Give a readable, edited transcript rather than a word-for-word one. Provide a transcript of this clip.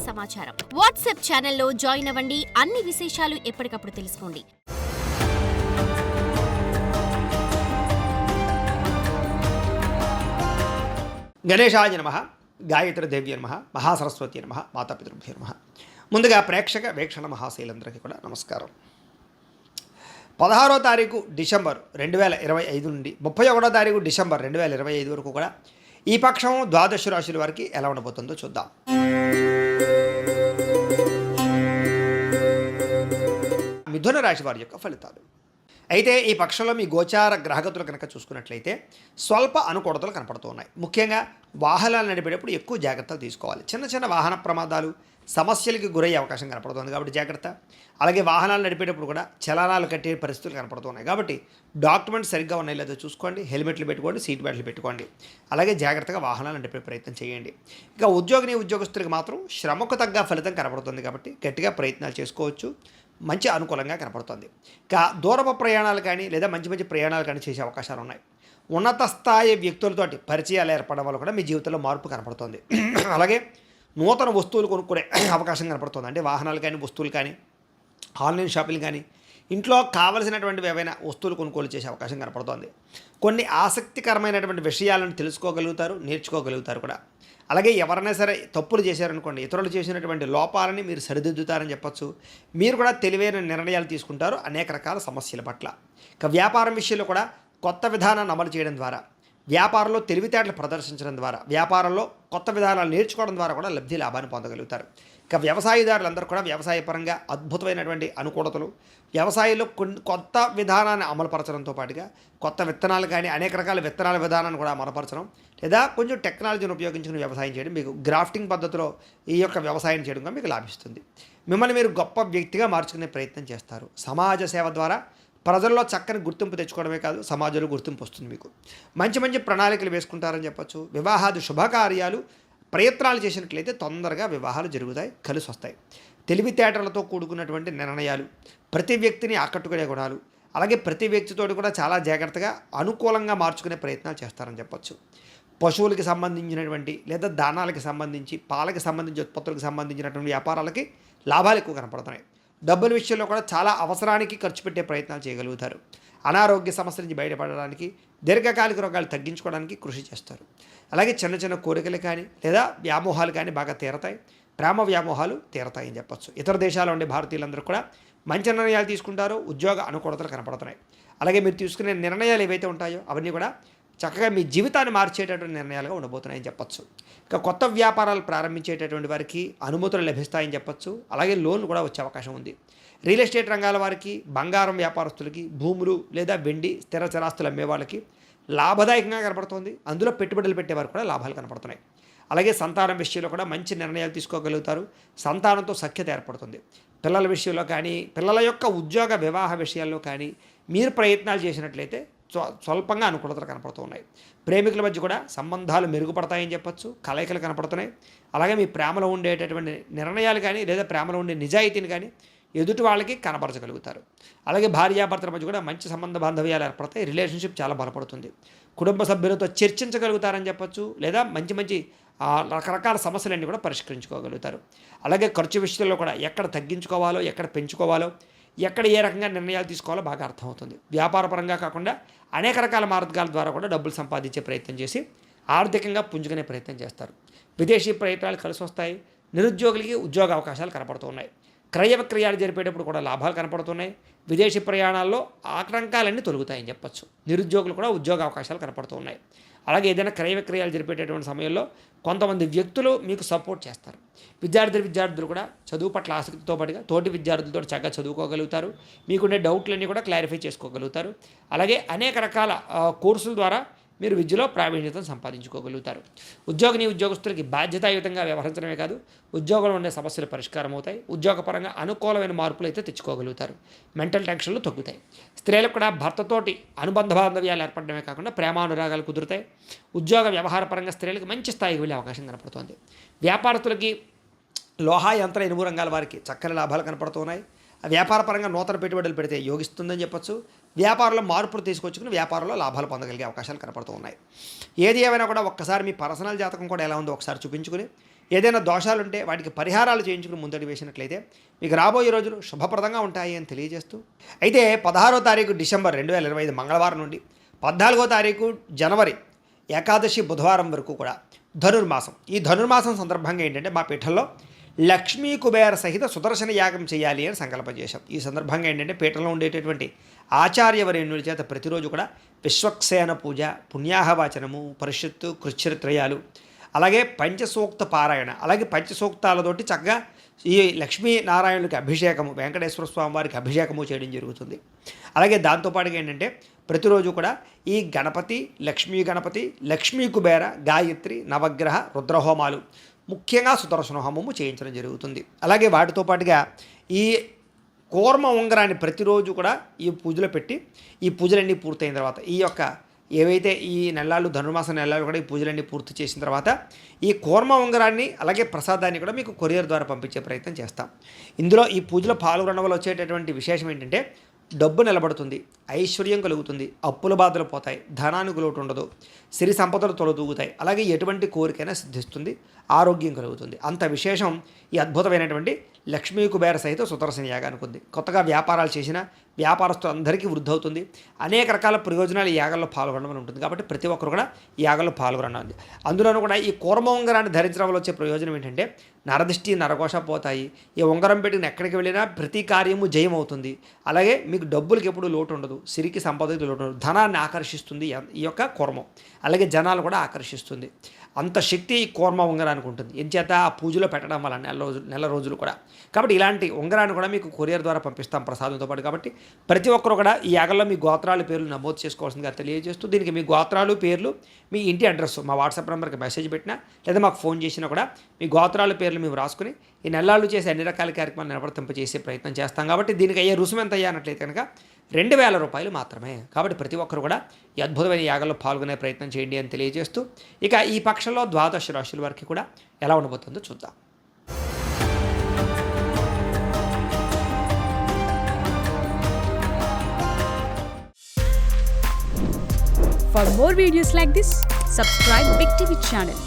సమాచారం. వాట్సాప్ ఛానల్లో జాయిన్ అవ్వండి. అన్ని విశేషాలు ఎప్పటికప్పుడు తెలుసుకోండి. గణేశాయ నమః, గాయత్రి దేవ్య నమః, మహాసరస్వతి నమః, మాతాపితృభ్యో నమః. ముందుగా ప్రేక్షక వీక్షణ మహాశైలందరికీ కూడా నమస్కారం. 16వ తారీఖు డిసెంబర్ 2025 నుండి 31వ తారీఖు డిసెంబర్ 2025 వరకు కూడా ఈ పక్షం ద్వాదశ రాశుల వారికి ఎలా ఉండబోతుందో చూద్దాం. మిథున రాశి వారి యొక్క ఫలితాలు. అయితే ఈ పక్షంలో మీ గోచార గ్రహగతులు కనుక చూసుకున్నట్లయితే స్వల్ప అనుకూలతలు కనపడుతున్నాయి. ముఖ్యంగా వాహనాలు నడిపేటప్పుడు ఎక్కువ జాగ్రత్తలు తీసుకోవాలి. చిన్న చిన్న వాహన ప్రమాదాలు సమస్యలకి గురయ్యే అవకాశం కనపడుతుంది కాబట్టి జాగ్రత్త. అలాగే వాహనాలు నడిపేటప్పుడు కూడా చలనాలు కట్టే పరిస్థితులు కనపడుతున్నాయి కాబట్టి డాక్యుమెంట్స్ సరిగ్గా ఉన్నాయి లేదో చూసుకోండి. హెల్మెట్లు పెట్టుకోండి, సీట్ బెల్ట్లు పెట్టుకోండి. అలాగే జాగ్రత్తగా వాహనాలు నడిపే ప్రయత్నం చేయండి. ఇక ఉద్యోగస్తులకు మాత్రం శ్రమకు తగ్గ ఫలితం కనపడుతుంది కాబట్టి గట్టిగా ప్రయత్నాలు చేసుకోవచ్చు. మంచి అనుకూలంగా కనపడుతుంది. ఇక దూరపు ప్రయాణాలు కానీ లేదా మంచి మంచి ప్రయాణాలు కానీ చేసే అవకాశాలు ఉన్నాయి. ఉన్నత స్థాయి వ్యక్తులతోటి పరిచయాలు ఏర్పడడం వల్ల కూడా మీ జీవితంలో మార్పు కనపడుతుంది. అలాగే నూతన వస్తువులు కొనుక్కునే అవకాశం కనపడుతుంది. అంటే వాహనాలు కానీ వస్తువులు కానీ ఆన్లైన్ షాపింగ్ కానీ ఇంట్లో కావలసినటువంటి ఏవైనా వస్తువులు కొనుగోలు చేసే అవకాశం కనపడుతుంది. కొన్ని ఆసక్తికరమైనటువంటి విషయాలను తెలుసుకోగలుగుతారు, నేర్చుకోగలుగుతారు కూడా. అలాగే ఎవరైనా సరే తప్పులు చేశారనుకోండి, ఇతరులు చేసినటువంటి లోపాలని మీరు సరిదిద్దుతారని చెప్పచ్చు. మీరు కూడా తెలివైన నిర్ణయాలు తీసుకుంటారు అనేక రకాల సమస్యల పట్ల. ఇక వ్యాపారం విషయంలో కూడా కొత్త విధానాన్ని అమలు చేయడం ద్వారా, వ్యాపారంలో తెలివితేటలు ప్రదర్శించడం ద్వారా, వ్యాపారంలో కొత్త విధానాలు నేర్చుకోవడం ద్వారా కూడా లబ్ధి లాభాన్ని పొందగలుగుతారు. ఇక వ్యవసాయదారులందరూ కూడా వ్యవసాయపరంగా అద్భుతమైనటువంటి అనుకూలతలు, వ్యవసాయంలో కొత్త విధానాన్ని అమలుపరచడంతో పాటుగా కొత్త విత్తనాలు కానీ అనేక రకాల విత్తనాల విధానాన్ని కూడా అమలుపరచడం లేదా కొంచెం టెక్నాలజీని ఉపయోగించుకుని వ్యవసాయం చేయడం, మీకు గ్రాఫ్టింగ్ పద్ధతిలో ఈ యొక్క వ్యవసాయం చేయడం మీకు లాభిస్తుంది. మిమ్మల్ని మీరు గొప్ప వ్యక్తిగా మార్చుకునే ప్రయత్నం చేస్తారు. సమాజ సేవ ద్వారా ప్రజల్లో చక్కని గుర్తింపు తెచ్చుకోవడమే కాదు, సమాజంలో గుర్తింపు వస్తుంది. మీకు మంచి మంచి ప్రణాళికలు వేసుకుంటారని చెప్పచ్చు. వివాహాది శుభకార్యాలు ప్రయత్నాలు చేసినట్లయితే తొందరగా వివాహాలు జరుగుతాయి, కలిసి వస్తాయి. తెలివితేటలతో కూడుకున్నటువంటి నిర్ణయాలు, ప్రతి వ్యక్తిని ఆకట్టుకునే గుణాలు, అలాగే ప్రతి వ్యక్తితో కూడా చాలా జాగ్రత్తగా అనుకూలంగా మార్చుకునే ప్రయత్నాలు చేస్తారని చెప్పచ్చు. పశువులకి సంబంధించినటువంటి లేదా దానాలకి సంబంధించి, పాలకి సంబంధించి, ఉత్పత్తులకు సంబంధించినటువంటి వ్యాపారాలకి లాభాలు ఎక్కువ కనపడుతున్నాయి. డబ్బుల విషయంలో కూడా చాలా అవసరానికి ఖర్చు పెట్టే ప్రయత్నాలు చేయగలుగుతారు. అనారోగ్య సమస్యల నుంచి బయటపడడానికి, దీర్ఘకాలిక రోగాలు తగ్గించుకోవడానికి కృషి చేస్తారు. అలాగే చిన్న చిన్న కోరికలు కానీ లేదా వ్యామోహాలు కానీ బాగా తీరతాయి. ప్రేమ వ్యామోహాలు తీరతాయని చెప్పచ్చు. ఇతర దేశాల్లో ఉండే భారతీయులందరూ కూడా మంచి నిర్ణయాలు తీసుకుంటారో ఉద్యోగ అనుకూలతలు కనపడుతున్నాయి. అలాగే మీరు తీసుకునే నిర్ణయాలు ఏవైతే ఉంటాయో అవన్నీ కూడా చక్కగా మీ జీవితాన్ని మార్చేటటువంటి నిర్ణయాలుగా ఉండబోతున్నాయని చెప్పచ్చు. ఇక కొత్త వ్యాపారాలు ప్రారంభించేటటువంటి వారికి అనుమతులు లభిస్తాయని చెప్పచ్చు. అలాగే లోన్లు కూడా వచ్చే అవకాశం ఉంది. రియల్ ఎస్టేట్ రంగాల వారికి, బంగారం వ్యాపారస్తులకి, భూములు లేదా వెండి స్థిర చరాస్తులు అమ్మే వాళ్ళకి లాభదాయకంగా కనపడుతుంది. అందులో పెట్టుబడులు పెట్టేవారు కూడా లాభాలు కనపడుతున్నాయి. అలాగే సంతానం విషయంలో కూడా మంచి నిర్ణయాలు తీసుకోగలుగుతారు. సంతానంతో సఖ్యత ఏర్పడుతుంది. పిల్లల విషయంలో కానీ, పిల్లల యొక్క ఉద్యోగ వివాహ విషయాల్లో కానీ మీరు ప్రయత్నాలు చేసినట్లయితే స్వల్పంగా అనుకూలతలు కనపడుతున్నాయి. ప్రేమికుల మధ్య కూడా సంబంధాలు మెరుగుపడతాయని చెప్పచ్చు. కలయికలు కనపడుతున్నాయి. అలాగే మీ ప్రేమలో ఉండేటటువంటి నిర్ణయాలు కానీ లేదా ప్రేమలో ఉండే నిజాయితీని కానీ ఎదుటి వాళ్ళకి కనపరచగలుగుతారు. అలాగే భార్యాభర్తల మధ్య కూడా మంచి సంబంధ బాంధవ్యాలు ఏర్పడతాయి. రిలేషన్షిప్ చాలా బలపడుతుంది. కుటుంబ సభ్యులతో చర్చించగలుగుతారని చెప్పచ్చు. లేదా మంచి మంచి రకరకాల సమస్యలన్నీ కూడా పరిష్కరించుకోగలుగుతారు. అలాగే ఖర్చు విషయంలో కూడా ఎక్కడ తగ్గించుకోవాలో, ఎక్కడ పెంచుకోవాలో, ఎక్కడ ఏ రకంగా నిర్ణయాలు తీసుకోవాలో బాగా అర్థమవుతుంది. వ్యాపారపరంగా కాకుండా అనేక రకాల మార్గాల ద్వారా కూడా డబ్బులు సంపాదించే ప్రయత్నం చేసి ఆర్థికంగా పుంజుకునే ప్రయత్నం చేస్తారు. విదేశీ ప్రయత్నాలు కలిసి వస్తాయి. నిరుద్యోగులకి ఉద్యోగ అవకాశాలు కనపడుతున్నాయి. క్రయ విక్రయాలు జరిపేటప్పుడు కూడా లాభాలు కనపడుతున్నాయి. విదేశీ ప్రయాణాల్లో ఆటంకాలన్నీ తొలగుతాయని చెప్పచ్చు. నిరుద్యోగులు కూడా ఉద్యోగ అవకాశాలు కనపడుతున్నాయి. అలాగే ఏదైనా క్రయ విక్రయాలు జరిపేటటువంటి సమయంలో కొంతమంది వ్యక్తులు మీకు సపోర్ట్ చేస్తారు. విద్యార్థులు కూడా చదువు పట్ల ఆసక్తితో పాటుగా తోటి విద్యార్థులతో చక్కగా చదువుకోగలుగుతారు. మీకుండే డౌట్లన్నీ కూడా క్లారిఫై చేసుకోగలుగుతారు. అలాగే అనేక రకాల కోర్సుల ద్వారా మీరు విద్యలో ప్రావీణ్యతను సంపాదించుకోగలుగుతారు. ఉద్యోగస్తులకి బాధ్యతాయుతంగా వ్యవహరించడమే కాదు, ఉద్యోగంలో ఉండే సమస్యలు పరిష్కారం అవుతాయి. ఉద్యోగపరంగా అనుకూలమైన మార్పులు అయితే తెచ్చుకోగలుగుతారు. మెంటల్ టెన్షన్లు తగ్గుతాయి. స్త్రీలకు కూడా భర్తతోటి అనుబంధ బాంధవ్యాలు ఏర్పడమే కాకుండా ప్రేమానురాగాలు కుదురుతాయి. ఉద్యోగ వ్యవహార పరంగా స్త్రీలకు మంచి స్థాయికి వెళ్ళే అవకాశం కనపడుతుంది. వ్యాపారస్తులకి, లోహ యంత్ర ఇనుము రంగాల వారికి చక్కని లాభాలు కనపడుతున్నాయి. వ్యాపారపరంగా నూతన పెట్టుబడులు పెడితే యోగిస్తుందని చెప్పచ్చు. వ్యాపారంలో మార్పులు తీసుకొచ్చుకుని వ్యాపారంలో లాభాలు పొందగలిగే అవకాశాలు కనపడుతూ ఉన్నాయి. ఏది ఏమైనా కూడా ఒక్కసారి మీ పర్సనల్ జాతకం కూడా ఎలా ఉందో ఒకసారి చూపించుకుని ఏదైనా దోషాలుంటే వాటికి పరిహారాలు చేయించుకుని ముందడి వేసినట్లయితే మీకు రాబోయే రోజులు శుభప్రదంగా ఉంటాయి అని తెలియజేస్తూ, అయితే 16వ తారీఖు డిసెంబర్ 2025 మంగళవారం నుండి 14వ తారీఖు జనవరి ఏకాదశి బుధవారం వరకు కూడా ధనుర్మాసం. ఈ ధనుర్మాసం సందర్భంగా ఏంటంటే మా పీఠంలో లక్ష్మీ కుబేర సహిత సుదర్శన యాగం చేయాలి అని సంకల్పం చేశాం. ఈ సందర్భంగా ఏంటంటే పీఠంలో ఉండేటటువంటి ఆచార్యవరేణుల చేత ప్రతిరోజు కూడా విశ్వక్సేన పూజ, పుణ్యాహవాచనము, పరిషత్తు, కృచ్ఛరిత్రయాలు, అలాగే పంచసూక్త పారాయణ, అలాగే పంచసూక్తాలతోటి చక్కగా ఈ లక్ష్మీనారాయణులకి అభిషేకము, వెంకటేశ్వర స్వామి వారికి అభిషేకము చేయడం జరుగుతుంది. అలాగే దాంతోపాటుగా ఏంటంటే ప్రతిరోజు కూడా ఈ గణపతి, లక్ష్మీ కుబేర, గాయత్రి, నవగ్రహ, రుద్రహోమాలు, ముఖ్యంగా సుదర్శన హోమము చేయించడం జరుగుతుంది. అలాగే వాటితో పాటుగా ఈ కూర్మ ఉంగరాన్ని ప్రతిరోజు కూడా ఈ పూజలో పెట్టి, ఈ పూజలన్నీ పూర్తయిన తర్వాత ఈ యొక్క ఏవైతే ఈ నెలలు ధనుర్మాస నెలలు కూడా ఈ పూజలన్నీ పూర్తి చేసిన తర్వాత ఈ కూర్మ ఉంగరాన్ని అలాగే ప్రసాదాన్ని కూడా మీకు కొరియర్ ద్వారా పంపించే ప్రయత్నం చేస్తాం. ఇందులో ఈ పూజలో పాల్గొనడం వల్ల వచ్చేటటువంటి విశేషం ఏంటంటే డబ్బు నిలబడుతుంది, ఐశ్వర్యం కలుగుతుంది, అప్పుల బాధలు పోతాయి, ధనానికి లోటు ఉండదు, సిరి సంపదలు తొలతూగుతాయి, అలాగే ఎటువంటి కోరికైనా సిద్ధిస్తుంది, ఆరోగ్యం కలుగుతుంది. అంత విశేషం ఈ అద్భుతమైనటువంటి లక్ష్మీ కుబేర సహిత సుదర్శన యాగానికి ఉంది. కొత్తగా వ్యాపారాలు చేసిన వ్యాపారస్తులందరికీ వృద్ధి అవుతుంది. అనేక రకాల ప్రయోజనాలు ఈ యాగాల్లో పాల్గొనడం ఉంటుంది. కాబట్టి ప్రతి ఒక్కరు కూడా ఈ యాగాల్లో పాల్గొనండి. అందులోనూ కూడా ఈ కూర్మ ఉంగరాన్ని ధరించడం వల్ల వచ్చే ప్రయోజనం ఏంటంటే నరదిష్టి, నరఘోష పోతాయి. ఈ ఉంగరం పెట్టిన ఎక్కడికి వెళ్ళినా ప్రతి కార్యము జయం అవుతుంది. అలాగే మీకు డబ్బులకి ఎప్పుడు లోటు ఉండదు, సిరికి సంపదకి లోటు ఉండదు, ధనాన్ని ఆకర్షిస్తుంది ఈ యొక్క కూర్మం. అలాగే జనాలు కూడా ఆకర్షిస్తుంది. అంత శక్తి ఈ కూర్మ ఉంగరానికి ఉంటుంది. ఎంచేత ఆ పూజలో పెట్టడం వల్ల నెల రోజులు కూడా. కాబట్టి ఇలాంటి ఉంగరాన్ని కూడా మీకు కొరియర్ ద్వారా పంపిస్తాం ప్రసాదంతో పాటు. కాబట్టి ప్రతి ఒక్కరు కూడా ఈ యాగంలో మీ గోత్రాలు, పేర్లు నమోదు చేసుకోవాల్సిందిగా తెలియజేస్తూ, దీనికి మీ గోత్రాలు, పేర్లు, మీ ఇంటి అడ్రస్ మా వాట్సాప్ నెంబర్కి మెసేజ్ పెట్టినా లేదా మాకు ఫోన్ చేసినా కూడా మీ గోత్రాలు, పేర్లు మేము రాసుకుని ఈ నెలలు చేసే అన్ని రకాల కార్యక్రమాలు నిలబడతింపజేసే ప్రయత్నం చేస్తాం. కాబట్టి దీనికి అయ్యే రుసుము ఎంత అయ్యానట్లయితే కనుక 2000 రూపాయలు మాత్రమే. కాబట్టి ప్రతి ఒక్కరు కూడా ఈ అద్భుతమైన యాగంలో పాల్గొనే ప్రయత్నం చేయండి అని తెలియజేస్తూ, ఇక ఈ పక్షంలో 12 రాశుల వారికి కూడా ఎలా ఉండబోతుందో చూద్దాం. For more videos like this, subscribe Big TV channel.